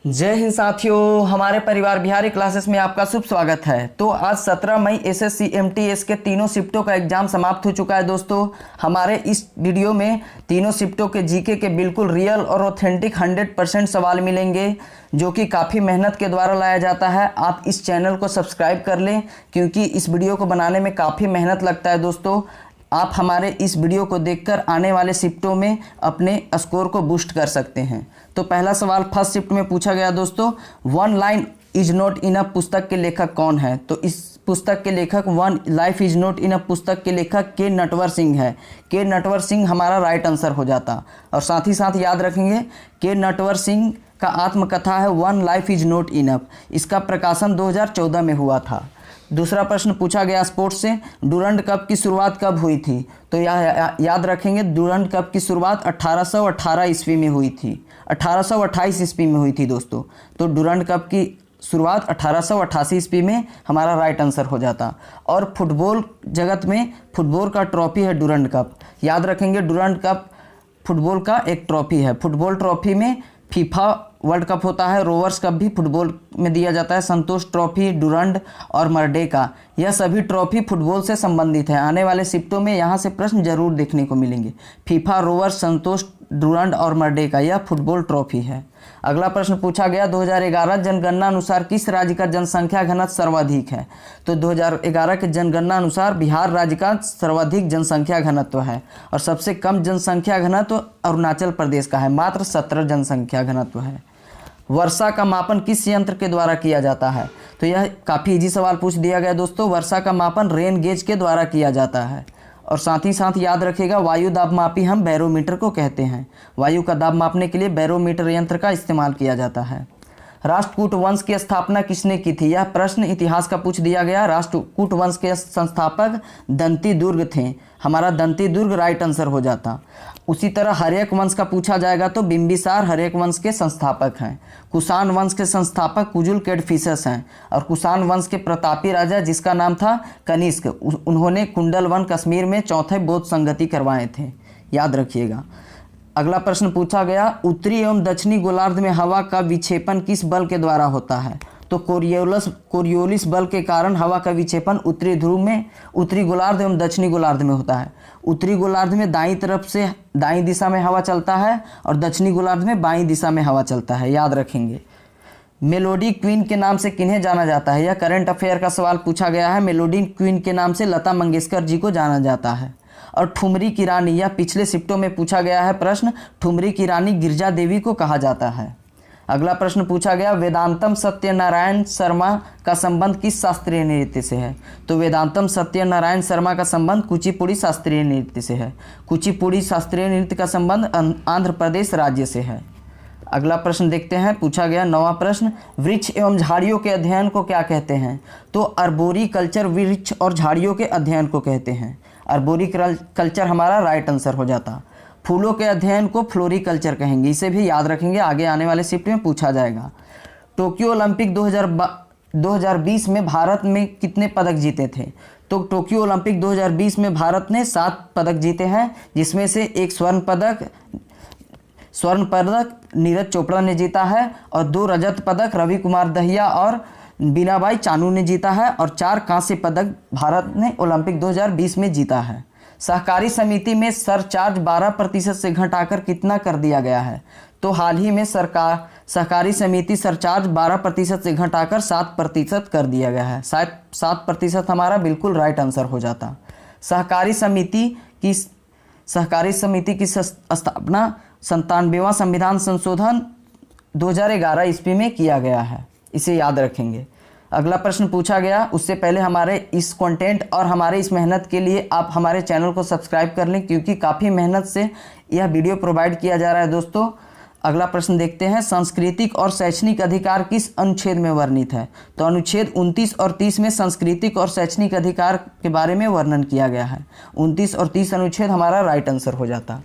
जय हिंद साथियों, हमारे परिवार बिहारी क्लासेस में आपका शुभ स्वागत है। तो आज 17 मई एसएससी एमटीएस के तीनों शिफ्टों का एग्जाम समाप्त हो चुका है। दोस्तों, हमारे इस वीडियो में तीनों शिफ्टों के जीके के बिल्कुल रियल और ऑथेंटिक 100% सवाल मिलेंगे, जो कि काफ़ी मेहनत के द्वारा लाया जाता है। आप इस चैनल को सब्सक्राइब कर लें, क्योंकि इस वीडियो को बनाने में काफ़ी मेहनत लगता है। दोस्तों, आप हमारे इस वीडियो को देखकर आने वाले शिफ्टों में अपने स्कोर को बूस्ट कर सकते हैं। तो पहला सवाल फर्स्ट शिफ्ट में पूछा गया दोस्तों, one line is not enough पुस्तक के लेखक कौन है? तो इस पुस्तक के लेखक one life is not enough पुस्तक के लेखक के नटवर सिंह है। के नटवर सिंह हमारा राइट आंसर हो जाता। और साथ ही साथ याद रखेंगे, के नटवर सिंह का आत्मकथा है one life is not enough. इसका प्रकाशन 2014 में हुआ था। दूसरा प्रश्न पूछा गया स्पोर्ट्स से, डूरंड कप की शुरुआत कब हुई थी? तो याद रखेंगे, डूरंड कप की शुरुआत 1818 ईस्वी में हुई थी। 1828 ईस्वी में हुई थी दोस्तों। तो डूरंड कप की शुरुआत 1888 ईस्वी में हमारा राइट आंसर हो जाता। और फुटबॉल जगत में फुटबॉल का ट्रॉफी है डूरंड कप। याद रखेंगे, डूरंड कप फुटबॉल का एक ट्रॉफी है। फुटबॉल ट्रॉफी में फीफा वर्ल्ड कप होता है, रोवर्स कप भी फुटबॉल में दिया जाता है, संतोष ट्रॉफी, डूरंड और मर्डेका, यह सभी ट्रॉफी फुटबॉल से संबंधित है। आने वाले शिफ्टों में यहाँ से प्रश्न जरूर देखने को मिलेंगे। फीफा, रोवर्स, संतोष, डूरंड और मर्डेका, यह फुटबॉल ट्रॉफी है। अगला प्रश्न पूछा गया, 2011 जनगणना अनुसार किस राज्य का जनसंख्या घनत्व सर्वाधिक है? तो 2011 के जनगणना अनुसार बिहार राज्य का सर्वाधिक जनसंख्या घनत्व है। और सबसे कम जनसंख्या घनत्व अरुणाचल प्रदेश का है, मात्र 17 जनसंख्या घनत्व है। वर्षा का मापन किस यंत्र के द्वारा किया जाता है? तो यह काफ़ी इजी सवाल पूछ दिया गया दोस्तों। वर्षा का मापन रेन गेज के द्वारा किया जाता है। और साथ ही साथ याद रखिएगा, वायु दाब मापी हम बैरोमीटर को कहते हैं। वायु का दाब मापने के लिए बैरोमीटर यंत्र का इस्तेमाल किया जाता है। राष्ट्रकूट वंश की स्थापना किसने की थी? यह प्रश्न इतिहास का पूछ दिया गया। राष्ट्रकूट वंश के संस्थापक दंती दुर्ग थे। हमारा दंती दुर्ग राइट आंसर हो जाता। उसी तरह हर्यक वंश का पूछा जाएगा तो बिंबिसार हर्यक वंश के संस्थापक हैं। कुषाण वंश के संस्थापक कुजुल कैडफिसस हैं। और कुषाण वंश के प्रतापी राजा, जिसका नाम था कनिष्क, उन्होंने कुंडलवन कश्मीर में चौथे बौद्ध संगति करवाए थे। याद रखिएगा। अगला प्रश्न पूछा गया, उत्तरी एवं दक्षिणी गोलार्ध में हवा का विक्षेपण किस बल के द्वारा होता है? तो कोरियोलिस बल के कारण हवा का विक्षेपण उत्तरी ध्रुव में, उत्तरी गोलार्ध एवं दक्षिणी गोलार्ध में होता है। उत्तरी गोलार्ध में दाईं तरफ से दाईं दिशा में हवा चलता है और दक्षिणी गोलार्ध में बाईं दिशा में हवा चलता है। याद रखेंगे। मेलोडी क्वीन के नाम से किन्हें जाना जाता है? यह करंट अफेयर का सवाल पूछा गया है। मेलोडी क्वीन के नाम से लता मंगेशकर जी को जाना जाता है। और ठुमरी की रानी, यह पिछले शिफ्टों में पूछा गया है प्रश्न, ठुमरी की रानी गिरजा देवी को कहा जाता है। अगला प्रश्न पूछा गया, वेदांतम सत्यनारायण शर्मा का संबंध किस शास्त्रीय नृत्य से है? तो वेदांतम सत्यनारायण शर्मा का संबंध कुचिपुड़ी शास्त्रीय नृत्य से है। कुचिपुड़ी शास्त्रीय नृत्य का संबंध आंध्र प्रदेश राज्य से है। अगला प्रश्न देखते हैं। पूछा गया 9वां प्रश्न, वृक्ष एवं झाड़ियों के अध्ययन को क्या कहते हैं? तो अर्बोरी कल्चर वृक्ष और झाड़ियों के अध्ययन को कहते हैं। अर्बोरी कल्चर हमारा राइट आंसर हो जाता। फूलों के अध्ययन को फ्लोरिकल्चर कहेंगे। इसे भी याद रखेंगे, आगे आने वाले शिफ्ट में पूछा जाएगा। टोक्यो ओलंपिक 2020 में भारत में कितने पदक जीते थे? तो टोक्यो ओलंपिक 2020 में भारत ने 7 पदक जीते हैं, जिसमें से एक स्वर्ण पदक नीरज चोपड़ा ने जीता है और 2 रजत पदक रवि कुमार दहिया और बीनाबाई चानू ने जीता है और 4 कांस्य पदक भारत ने ओलंपिक 2020 में जीता है। सहकारी समिति में सरचार्ज 12% से घटाकर कितना कर दिया गया है? तो हाल ही में सहकारी समिति सरचार्ज 12% से घटाकर 7% कर दिया गया है। 7% हमारा बिल्कुल राइट आंसर हो जाता। सहकारी समिति की स्थापना 97वां संविधान संशोधन 2011 ईस्वी में किया गया है। इसे याद रखेंगे। अगला प्रश्न पूछा गया, उससे पहले हमारे इस कंटेंट और हमारे इस मेहनत के लिए आप हमारे चैनल को सब्सक्राइब कर लें, क्योंकि काफ़ी मेहनत से यह वीडियो प्रोवाइड किया जा रहा है दोस्तों। अगला प्रश्न देखते हैं, सांस्कृतिक और शैक्षणिक अधिकार किस अनुच्छेद में वर्णित है? तो अनुच्छेद 29 और 30 में सांस्कृतिक और शैक्षणिक अधिकार के बारे में वर्णन किया गया है। 29 और 30 अनुच्छेद हमारा राइट आंसर हो जाता।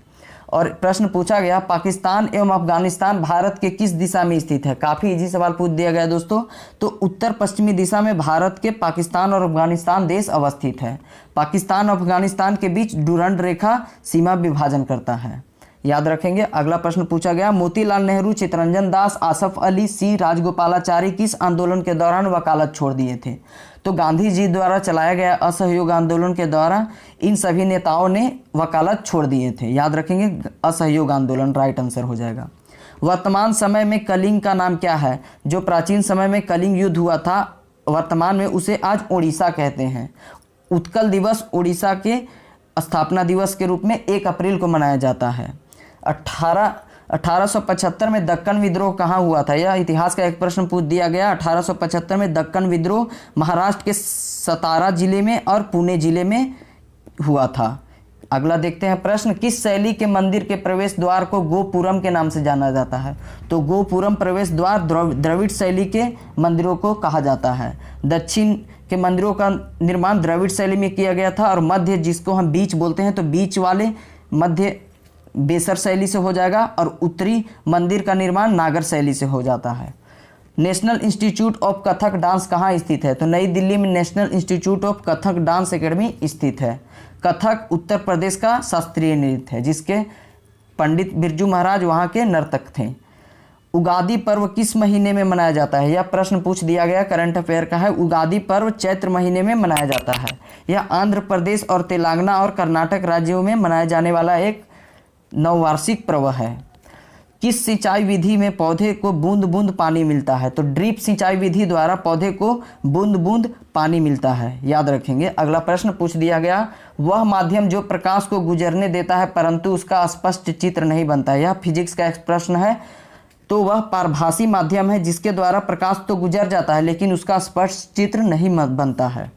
और प्रश्न पूछा गया, पाकिस्तान एवं अफगानिस्तान भारत के किस दिशा में स्थित है? काफ़ी इजी सवाल पूछ दिया गया दोस्तों। तो उत्तर पश्चिमी दिशा में भारत के पाकिस्तान और अफगानिस्तान देश अवस्थित है। पाकिस्तान और अफगानिस्तान के बीच डूरंड रेखा सीमा विभाजन करता है। याद रखेंगे। अगला प्रश्न पूछा गया, मोतीलाल नेहरू, चित्तरंजन दास, आसफ अली, सी राजगोपालाचारी किस आंदोलन के दौरान वकालत छोड़ दिए थे? तो गांधी जी द्वारा चलाया गया असहयोग आंदोलन के द्वारा इन सभी नेताओं ने वकालत छोड़ दिए थे। याद रखेंगे, असहयोग आंदोलन राइट आंसर हो जाएगा। वर्तमान समय में कलिंग का नाम क्या है? जो प्राचीन समय में कलिंग युद्ध हुआ था, वर्तमान में उसे आज ओडिशा कहते हैं। उत्कल दिवस ओडिशा के स्थापना दिवस के रूप में 1 अप्रैल को मनाया जाता है। 1875 में दक्कन विद्रोह कहाँ हुआ था? यह इतिहास का एक प्रश्न पूछ दिया गया। 1875 में दक्कन विद्रोह महाराष्ट्र के सतारा जिले में और पुणे जिले में हुआ था। अगला देखते हैं प्रश्न, किस शैली के मंदिर के प्रवेश द्वार को गोपुरम के नाम से जाना जाता है? तो गोपुरम प्रवेश द्वार द्रविड़ शैली के मंदिरों को कहा जाता है। दक्षिण के मंदिरों का निर्माण द्रविड़ शैली में किया गया था और मध्य, जिसको हम बीच बोलते हैं, तो बीच वाले मध्य बेसर शैली से हो जाएगा और उत्तरी मंदिर का निर्माण नागर शैली से हो जाता है। National institute of Kathak dance कहाँ स्थित है? तो नई दिल्ली में national institute of Kathak dance academy स्थित है। कथक उत्तर प्रदेश का शास्त्रीय नृत्य है, जिसके पंडित बिरजू महाराज वहाँ के नर्तक थे। उगादी पर्व किस महीने में मनाया जाता है? यह प्रश्न पूछ दिया गया, करंट अफेयर का है। उगादी पर्व चैत्र महीने में मनाया जाता है। यह आंध्र प्रदेश और तेलंगाना और कर्नाटक राज्यों में मनाया जाने वाला एक नववार्षिक पर्व है। किस सिंचाई विधि में पौधे को बूंद बूंद पानी मिलता है? तो ड्रिप सिंचाई विधि द्वारा पौधे को बूंद बूंद पानी मिलता है। याद रखेंगे। अगला प्रश्न पूछ दिया गया, वह माध्यम जो प्रकाश को गुजरने देता है परंतु उसका स्पष्ट चित्र नहीं बनता है। यह फिजिक्स का एक प्रश्न है। तो वह पारभासी माध्यम है जिसके द्वारा प्रकाश तो गुजर जाता है लेकिन उसका स्पष्ट चित्र नहीं बनता है।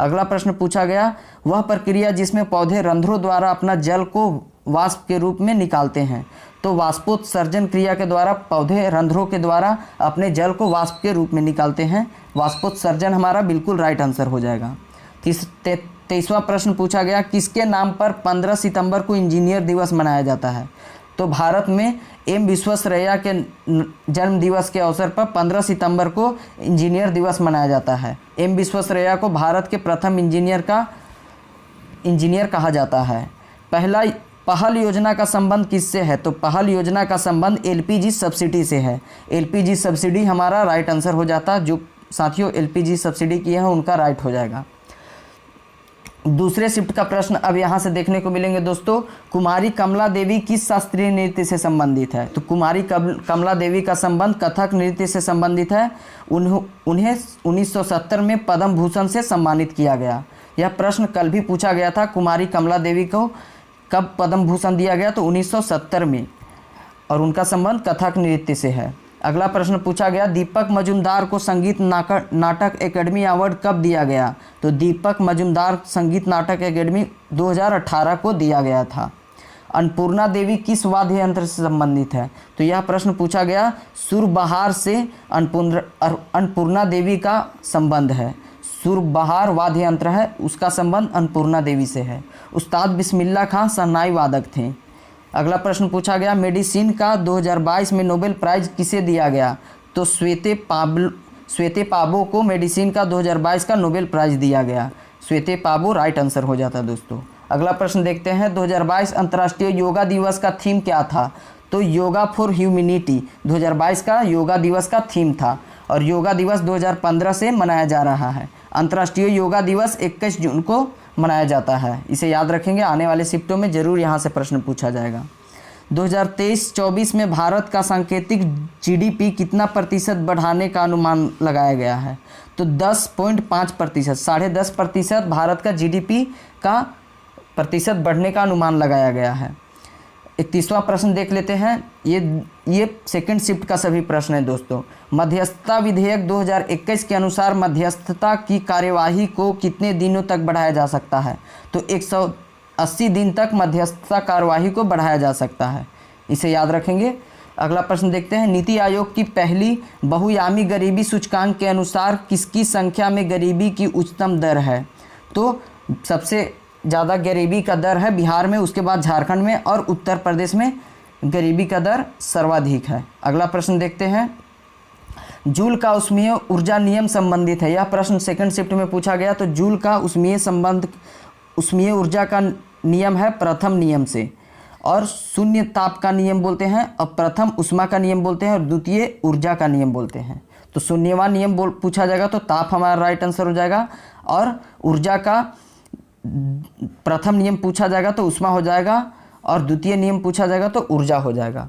अगला प्रश्न पूछा गया, वह प्रक्रिया जिसमें पौधे रंध्रों द्वारा अपना जल को वाष्प के रूप में निकालते हैं। तो वाष्पोत्सर्जन क्रिया के द्वारा पौधे रंध्रों के द्वारा अपने जल को वाष्प के रूप में निकालते हैं। वाष्पोत्सर्जन हमारा बिल्कुल राइट आंसर हो जाएगा। 23वां प्रश्न पूछा गया, किसके नाम पर 15 सितंबर को इंजीनियर दिवस मनाया जाता है? तो भारत में एम विश्वेश्वरैया के जन्म दिवस के अवसर पर 15 सितंबर को इंजीनियर दिवस मनाया जाता है। एम विश्वेश्वरैया को भारत के प्रथम इंजीनियर कहा जाता है। पहल योजना का संबंध किससे है? तो पहल योजना का संबंध एलपीजी सब्सिडी से है। एलपीजी सब्सिडी हमारा राइट आंसर हो जाता। जो साथियों एलपीजी सब्सिडी किए हैं उनका राइट हो जाएगा। दूसरे शिफ्ट का प्रश्न अब यहाँ से देखने को मिलेंगे दोस्तों। कुमारी कमला देवी किस शास्त्रीय नृत्य से संबंधित है? तो कुमारी कमला देवी का संबंध कथक नृत्य से संबंधित है। उन्हें 1970 में पद्म भूषण से सम्मानित किया गया। यह प्रश्न कल भी पूछा गया था, कुमारी कमला देवी को कब पद्म भूषण दिया गया? तो 1970 में, और उनका संबंध कथक नृत्य से है। अगला प्रश्न पूछा गया, दीपक मजुमदार को संगीत नाटक एकेडमी अवार्ड कब दिया गया? तो दीपक मजुमदार संगीत नाटक एकेडमी 2018 को दिया गया था। अन्नपूर्णा देवी किस वाद्य यंत्र से संबंधित है? तो यह प्रश्न पूछा गया, सुरबहार से अन्नपूर्णा देवी का संबंध है। सुरबहार वाद्य यंत्र है, उसका संबंध अन्नपूर्णा देवी से है। उस्ताद बिस्मिल्लाह खां शहनाई वादक थे। अगला प्रश्न पूछा गया, मेडिसिन का 2022 में नोबेल प्राइज किसे दिया गया? तो श्वेते पाबो को मेडिसिन का 2022 का नोबेल प्राइज दिया गया। श्वेते पाबो राइट आंसर हो जाता है दोस्तों। अगला प्रश्न देखते हैं, 2022 अंतर्राष्ट्रीय योगा दिवस का थीम क्या था? तो योगा फॉर ह्यूमैनिटी 2022 का योगा दिवस का थीम था और योगा दिवस 2015 से मनाया जा रहा है। अंतर्राष्ट्रीय योगा दिवस 21 जून को मनाया जाता है। इसे याद रखेंगे, आने वाले शिफ्टों में जरूर यहाँ से प्रश्न पूछा जाएगा। 2023-24 में भारत का सांकेतिक जीडीपी कितना प्रतिशत बढ़ाने का अनुमान लगाया गया है? तो 10.5%, 10.5% भारत का जीडीपी का प्रतिशत बढ़ने का अनुमान लगाया गया है। 31वां प्रश्न देख लेते हैं। ये सेकंड शिफ्ट का सभी प्रश्न है दोस्तों। मध्यस्थता विधेयक 2021 के अनुसार मध्यस्थता की कार्यवाही को कितने दिनों तक बढ़ाया जा सकता है? तो 180 दिन तक मध्यस्थता कार्यवाही को बढ़ाया जा सकता है। इसे याद रखेंगे। अगला प्रश्न देखते हैं, नीति आयोग की पहली बहुआयामी गरीबी सूचकांक के अनुसार किसकी संख्या में गरीबी की उच्चतम दर है? तो सबसे ज़्यादा गरीबी का दर है बिहार में, उसके बाद झारखंड में और उत्तर प्रदेश में गरीबी का दर सर्वाधिक है। अगला प्रश्न देखते हैं, जूल का ऊष्मीय ऊर्जा नियम संबंधित है। यह प्रश्न सेकंड शिफ्ट में पूछा गया। तो जूल का ऊष्मीय ऊर्जा का नियम है प्रथम नियम से और शून्य ताप का नियम बोलते हैं, और प्रथम ऊष्मा का नियम बोलते हैं, और द्वितीय ऊर्जा का नियम बोलते हैं। तो शून्यवान नियम पूछा जाएगा तो ताप हमारा राइट आंसर हो जाएगा, और ऊर्जा का प्रथम नियम पूछा जाएगा तो ऊष्मा हो जाएगा, और द्वितीय नियम पूछा जाएगा तो ऊर्जा हो जाएगा।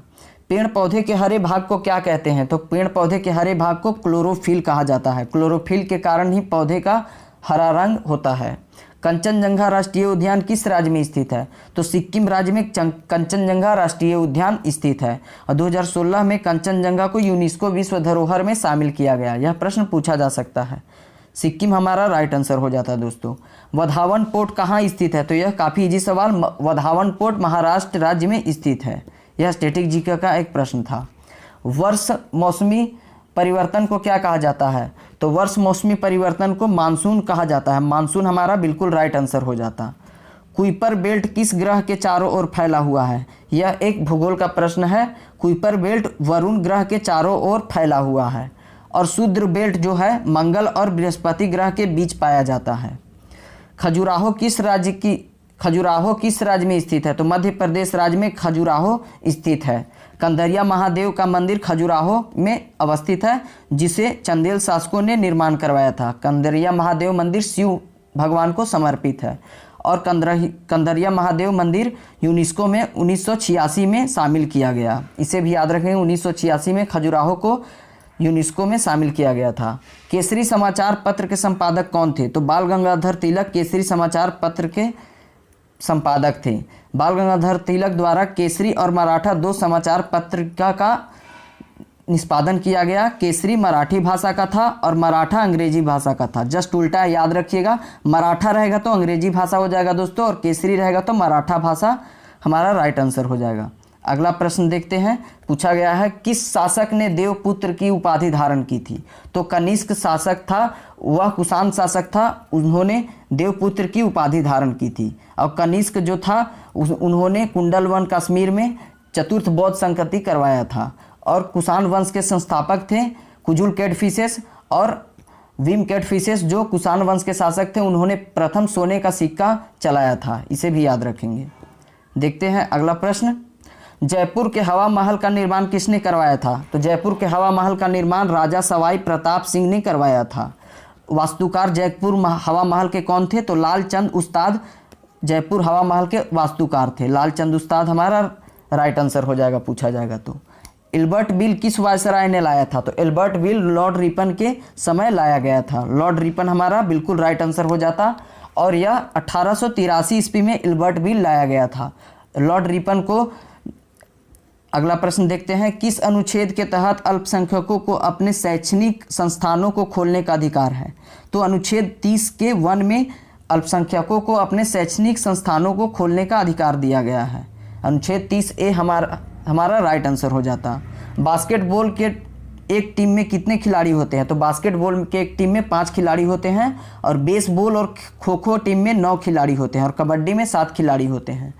पेड़ पौधे के हरे भाग को क्या कहते हैं? तो पेड़ पौधे के हरे भाग को क्लोरोफिल कहा जाता है। क्लोरोफिल के कारण ही पौधे का हरा रंग होता है। कंचनजंगा राष्ट्रीय उद्यान किस राज्य में स्थित है? तो सिक्किम राज्य में कंचनजंगा राष्ट्रीय उद्यान स्थित है, और 2016 में कंचनजंगा को यूनेस्को विश्व धरोहर में शामिल किया गया। यह प्रश्न पूछा जा सकता है। सिक्किम हमारा राइट आंसर हो जाता है दोस्तों। वधावन पोर्ट कहाँ स्थित है? तो यह काफ़ी इजी सवाल, वधावन पोर्ट महाराष्ट्र राज्य में स्थित है। यह स्टैटिक जीके का एक प्रश्न था। वर्ष मौसमी परिवर्तन को क्या कहा जाता है? तो वर्ष मौसमी परिवर्तन को मानसून कहा जाता है। मानसून हमारा बिल्कुल राइट आंसर हो जाता। कुइपर बेल्ट किस ग्रह के चारों ओर फैला हुआ है? यह एक भूगोल का प्रश्न है। कुइपर बेल्ट वरुण ग्रह के चारों ओर फैला हुआ है, और शूद्र बेल्ट जो है मंगल और बृहस्पति ग्रह के बीच पाया जाता है। खजुराहो किस राज्य में स्थित है? तो मध्य प्रदेश राज्य में खजुराहो स्थित है। कंदरिया महादेव का मंदिर खजुराहो में अवस्थित है, जिसे चंदेल शासकों ने निर्माण करवाया था। कंदरिया महादेव मंदिर शिव भगवान को समर्पित है, और कंदरिया महादेव मंदिर यूनेस्को में 1986 में शामिल किया गया। इसे भी याद रखें, 1986 में खजुराहो को यूनेस्को में शामिल किया गया था। केसरी समाचार पत्र के संपादक कौन थे? तो बाल गंगाधर तिलक केसरी समाचार पत्र के संपादक थे। बाल गंगाधर तिलक द्वारा केसरी और मराठा दो समाचार पत्रिका का निष्पादन किया गया। केसरी मराठी भाषा का था और मराठा अंग्रेजी भाषा का था। जस्ट उल्टा याद रखिएगा, मराठा रहेगा तो अंग्रेजी भाषा हो जाएगा दोस्तों, और केसरी रहेगा तो मराठा भाषा हमारा राइट आंसर हो जाएगा। अगला प्रश्न देखते हैं। पूछा गया है किस शासक ने देवपुत्र की उपाधि धारण की थी? तो कनिष्क शासक था, वह कुषाण शासक था, उन्होंने देवपुत्र की उपाधि धारण की थी। और कनिष्क जो था उन्होंने कुंडलवन कश्मीर में चतुर्थ बौद्ध संकृति करवाया था। और कुषाण वंश के संस्थापक थे कुजुल कैटफिशेस और विम कैटफिशेस, जो कुषाण वंश के शासक थे। उन्होंने प्रथम सोने का सिक्का चलाया था, इसे भी याद रखेंगे। देखते हैं अगला प्रश्न। जयपुर के हवा महल का निर्माण किसने करवाया था? तो जयपुर के हवा महल का निर्माण राजा सवाई प्रताप सिंह ने करवाया था। वास्तुकार जयपुर हवा महल के कौन थे? तो लालचंद उस्ताद जयपुर हवा महल के वास्तुकार थे। लालचंद उस्ताद हमारा राइट आंसर हो जाएगा, पूछा जाएगा तो। एल्बर्ट बिल किस वायसराय ने लाया था? तो एल्बर्ट बिल लॉर्ड रिपन के समय लाया गया था। लॉर्ड रिपन हमारा बिल्कुल राइट आंसर हो जाता, और यह 1883 ईस्वी में एल्बर्ट बिल लाया गया था लॉर्ड रिपन को। अगला प्रश्न देखते हैं। किस अनुच्छेद के तहत अल्पसंख्यकों को अपने शैक्षणिक संस्थानों को खोलने का अधिकार है? तो अनुच्छेद 30 के 1 में अल्पसंख्यकों को अपने शैक्षणिक संस्थानों को खोलने का अधिकार दिया गया है। अनुच्छेद 30A हमारा राइट आंसर हो जाता। बास्केटबॉल के एक टीम में कितने खिलाड़ी होते हैं? तो बास्केटबॉल के एक टीम में 5 खिलाड़ी होते हैं, और बेसबॉल और खो खो टीम में 9 खिलाड़ी होते हैं, और कबड्डी में 7 खिलाड़ी होते हैं।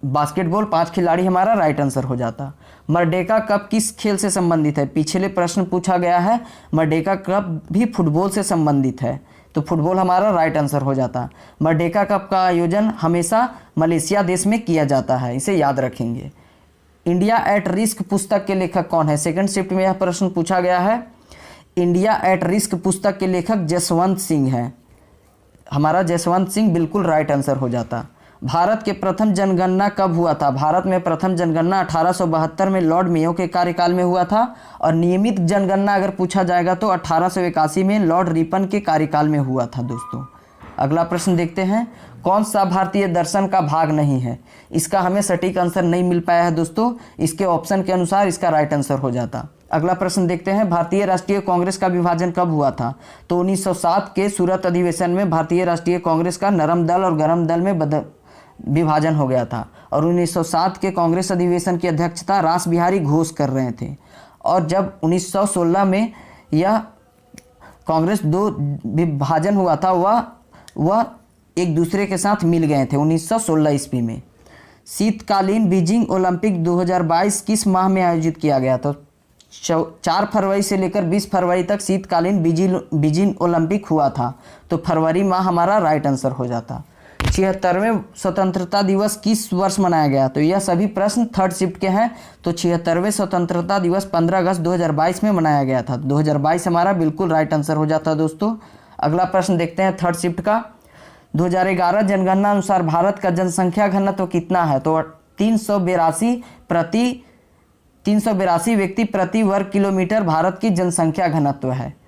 बास्केटबॉल 5 खिलाड़ी हमारा राइट आंसर हो जाता। मर्डेका कप किस खेल से संबंधित है? पिछले प्रश्न पूछा गया है। मर्डेका कप भी फुटबॉल से संबंधित है, तो फुटबॉल हमारा राइट आंसर हो जाता। मर्डेका कप का आयोजन हमेशा मलेशिया देश में किया जाता है, इसे याद रखेंगे। इंडिया एट रिस्क पुस्तक के लेखक कौन है? सेकंड शिफ्ट में यह प्रश्न पूछा गया है। इंडिया एट रिस्क पुस्तक के लेखक जसवंत सिंह है। हमारा जसवंत सिंह बिल्कुल राइट आंसर हो जाता। भारत के प्रथम जनगणना कब हुआ था? भारत में प्रथम जनगणना 1872 में लॉर्ड मेयो के कार्यकाल में हुआ था, और नियमित जनगणना अगर पूछा जाएगा तो 1881 में लॉर्ड रिपन के कार्यकाल में हुआ था दोस्तों। अगला प्रश्न देखते हैं। कौन सा भारतीय दर्शन का भाग नहीं है? इसका हमें सटीक आंसर नहीं मिल पाया है दोस्तों, इसके ऑप्शन के अनुसार इसका राइट आंसर हो जाता। अगला प्रश्न देखते हैं। भारतीय राष्ट्रीय कांग्रेस का विभाजन कब हुआ था? तो 1907 के सूरत अधिवेशन में भारतीय राष्ट्रीय कांग्रेस का नरम दल और गरम दल में विभाजन हो गया था, और 1907 के कांग्रेस अधिवेशन की अध्यक्षता रास बिहारी घोष कर रहे थे। और जब 1916 में यह कांग्रेस 2 विभाजन हुआ था, वह एक दूसरे के साथ मिल गए थे 1916 ईस्वी में। शीतकालीन बीजिंग ओलंपिक 2022 किस माह में आयोजित किया गया? तो 4 फरवरी से लेकर 20 फरवरी तक शीतकालीन बीजिंग ओलंपिक हुआ था, तो फरवरी माह हमारा राइट आंसर हो जाता। 76वें स्वतंत्रता दिवस किस वर्ष मनाया गया? तो यह सभी प्रश्न थर्ड शिफ्ट के हैं। तो 76वें स्वतंत्रता दिवस 15 अगस्त 2022 में मनाया गया था। 2022 हमारा बिल्कुल राइट आंसर हो जाता है दोस्तों। अगला प्रश्न देखते हैं थर्ड शिफ्ट का। 2011 जनगणना अनुसार भारत का जनसंख्या घनत्व कितना है? तो 382 व्यक्ति प्रति वर्ग किलोमीटर भारत की जनसंख्या घनत्व है।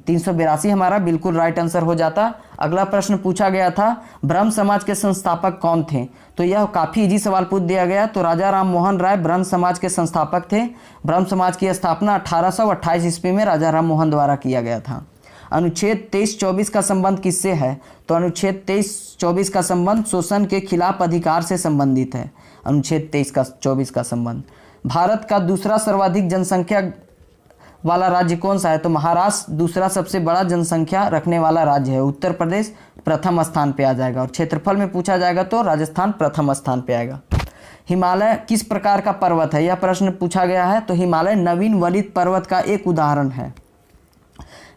382 हमारा बिल्कुल राइट आंसर हो जाता। अगला प्रश्न पूछा गया था ब्रह्म समाज के संस्थापक कौन थे? तो यह काफ़ी इजी सवाल पूछ दिया गया। तो राजा राम मोहन राय ब्रह्म समाज के संस्थापक थे। ब्रह्म समाज की स्थापना 1828 ईस्वी में राजा राम मोहन द्वारा किया गया था। अनुच्छेद 23-24 का संबंध किससे है? तो अनुच्छेद 23-24 का संबंध शोषण के खिलाफ अधिकार से संबंधित है। अनुच्छेद 23-24 का संबंध। भारत का दूसरा सर्वाधिक जनसंख्या वाला राज्य कौन सा है? तो महाराष्ट्र दूसरा सबसे बड़ा जनसंख्या रखने वाला राज्य है। उत्तर प्रदेश प्रथम स्थान पे आ जाएगा। और क्षेत्रफल में पूछा जाएगा तो राजस्थान प्रथम स्थान पे आएगा। हिमालय किस प्रकार का पर्वत है? यह प्रश्न पूछा गया है। तो हिमालय नवीन वलित पर्वत का एक उदाहरण है।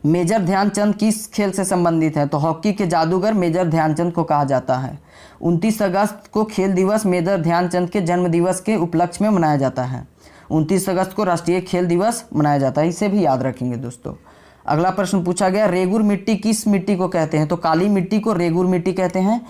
मेजर ध्यानचंद किस खेल से संबंधित है? तो हॉकी के जादूगर मेजर ध्यानचंद को कहा जाता है। 29 अगस्त को खेल दिवस मेजर ध्यानचंद के जन्म दिवस के उपलक्ष्य में मनाया जाता है। 29 अगस्त को राष्ट्रीय खेल दिवस मनाया जाता है। इसे भी याद रखेंगे दोस्तों। अगला प्रश्न पूछा गया रेगुर मिट्टी किस मिट्टी को कहते हैं? तो काली मिट्टी को रेगुर मिट्टी कहते हैं।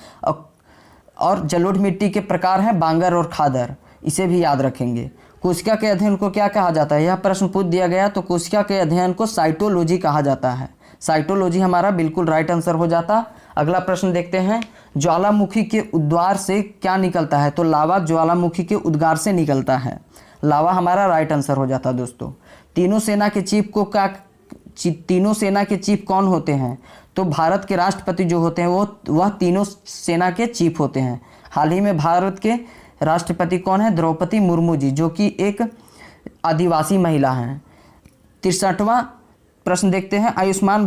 और जलोढ़ मिट्टी के प्रकार हैं बांगर और खादर। इसे भी याद रखेंगे। कोशिका के अध्ययन को क्या कहा जाता है? यह प्रश्न पूछ दिया गया। तो कोशिका के अध्ययन को साइटोलॉजी कहा जाता है। साइटोलॉजी हमारा बिल्कुल राइट आंसर हो जाता। अगला प्रश्न देखते हैं ज्वालामुखी के उद्गार से क्या निकलता है? तो लावा ज्वालामुखी के उद्गार से निकलता है। लावा हमारा राइट आंसर हो जाता दोस्तों। तीनों सेना के चीफ कौन होते हैं? तो भारत के राष्ट्रपति जो होते हैं वह तीनों सेना के चीफ होते हैं। हाल ही में भारत के राष्ट्रपति कौन है? द्रौपदी मुर्मू जी, जो कि एक आदिवासी महिला हैं। 63वां प्रश्न देखते हैं आयुष्मान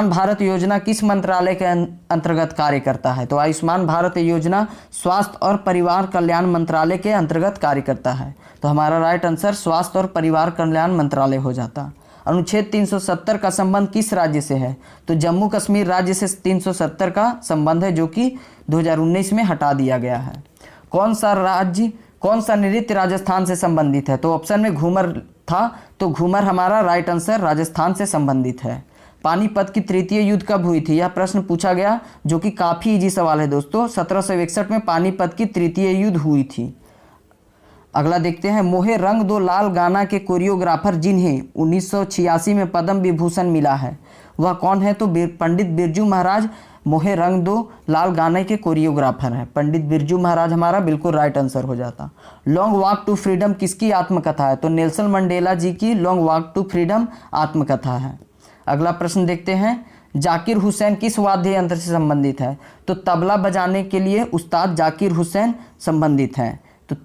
भारत योजना किस मंत्रालय के अंतर्गत कार्य करता है? तो आयुष्मान भारत योजना स्वास्थ्य और परिवार कल्याण मंत्रालय के अंतर्गत कार्य करता है। तो हमारा राइट आंसर स्वास्थ्य और परिवार कल्याण मंत्रालय हो जाता। अनुच्छेद 370 का संबंध किस राज्य से है? तो जम्मू कश्मीर राज्य से 370 का संबंध है, जो कि 2019 में हटा दिया गया है। कौन सा नृत्य राजस्थान से संबंधित है? तो ऑप्शन में घूमर था। तो घूमर हमारा राइट आंसर राजस्थान से संबंधित है। पानीपत की तृतीय युद्ध कब हुई थी? यह प्रश्न पूछा गया, जो कि काफ़ी इजी सवाल है दोस्तों। 1761 में पानीपत की तृतीय युद्ध हुई थी। अगला देखते हैं मोहे रंग दो लाल गाना के कोरियोग्राफर जिन्हें 1986 में पद्म विभूषण मिला है, वह कौन है? तो पंडित बिरजू महाराज मोहे रंग दो लाल गाने के कोरियोग्राफर हैं। पंडित बिरजू महाराज हमारा बिल्कुल राइट आंसर हो जाता। लॉन्ग वॉक टू फ्रीडम किसकी आत्मकथा है? तो नेल्सन मंडेला जी की लॉन्ग वॉक टू फ्रीडम आत्मकथा है। अगला प्रश्न देखते हैं जाकिर हुसैन किस वाद्य यंत्र से संबंधित है? तो तबला बजाने के लिए उस्ताद जाकिर हुसैन संबंधित हैं। तो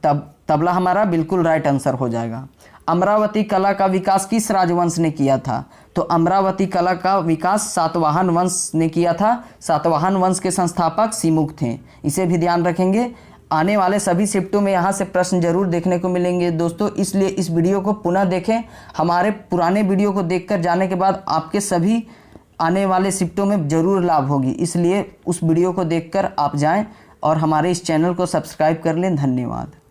तबला हमारा बिल्कुल राइट आंसर हो जाएगा। अमरावती कला का विकास किस राजवंश ने किया था? तो अमरावती कला का विकास सातवाहन वंश ने किया था। सातवाहन वंश के संस्थापक सिमुक थे। इसे भी ध्यान रखेंगे। आने वाले सभी शिफ्टों में यहाँ से प्रश्न जरूर देखने को मिलेंगे दोस्तों, इसलिए इस वीडियो को पुनः देखें। हमारे पुराने वीडियो को देखकर जाने के बाद आपके सभी आने वाले शिफ्टों में ज़रूर लाभ होगी, इसलिए उस वीडियो को देखकर आप जाएं और हमारे इस चैनल को सब्सक्राइब कर लें। धन्यवाद।